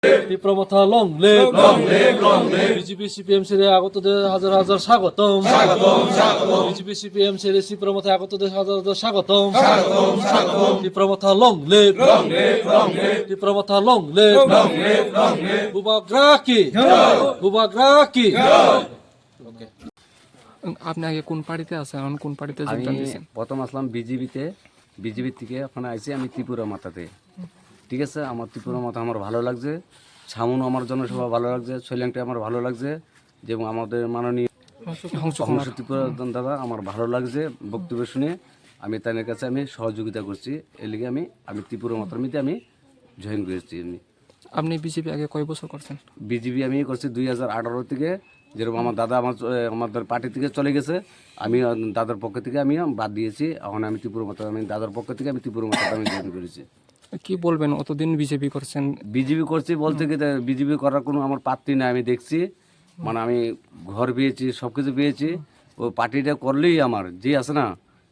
তীব্রমথা long live BJP CPM ছেড়ে আগতদের হাজার হাজার স্বাগতম বিজেপি সিপিএম ছেড়ে তীব্রমথা আগতদের হাজার হাজার স্বাগতম তীব্রমথা লং লিভ তীব্রমথা লং লিভ উপগ্রাহী আপনি আগে কোন পার্টিতে আছেন, এখন কোন পার্টিতে আমি যোগদান দিয়েছেন? প্রথম আসলাম বিজেপি থেকে ওখানে আইসি আমি ত্রিপুরা মাতাতে। ঠিক আছে, আমার ত্রিপুরা মাথা আমার ভালো লাগছে, ছামুন আমার জনসভা ভালো লাগছে, শৈলাংটা আমার ভালো লাগছে, এবং আমাদের মাননীয় হংস ত্রিপুরা দাদা আমার ভালো লাগছে বক্তব্য শুনে। আমি তাদের কাছে আমি সহযোগিতা করছি, এর লিগে আমি ত্রিপুরা মাতার মধ্যে আমি জয়েন করেছি। আপনি বিজেপি আগে কয় বছর করছেন? বিজেপি আমি করছি 2018 থেকে। যেরকম আমার দাদা আমাদের পার্টি থেকে চলে গেছে, আমি দাদার পক্ষ থেকে আমি বাদ দিয়েছি। এখন আমি ত্রিপুরা মাতা, আমি দাদার পক্ষ থেকে আমি ত্রিপুরা মাতা আমি জয়েন করেছি। কি বলবেন, অতদিন বিজেপি করছেন? বিজেপি করছি বলতে কি, বিজেপি করার কোনো আমার পাত্রী না। আমি দেখছি, মানে আমি ঘর পেয়েছি, সব কিছু পেয়েছি। ও পার্টিটা করলেই আমার যে আছে না,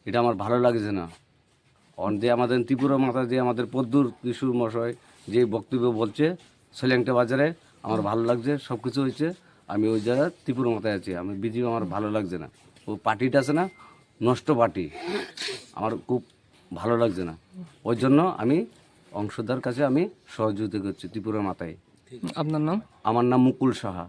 এটা আমার ভালো লাগছে না। যে আমাদের ত্রিপুরা মাতা, যে আমাদের পদ্মুর কিশোর মশাই যে বক্তব্য বলছে সোল্যাংটা বাজারে, আমার ভালো লাগছে, সব কিছু হয়েছে। আমি ওই জায়গায় ত্রিপুরা মাথায় আছি। আমি বিজেপি আমার ভালো লাগছে না। ও পার্টিটা আছে না, নষ্ট পার্টি, আমার খুব ভালো লাগছে না। ওই জন্য আমি অংশদার কাছে আমি সহযোগিতা করছি ত্রিপুরা মাথায়। আপনার নাম? আমার নাম মুকুল সাহা।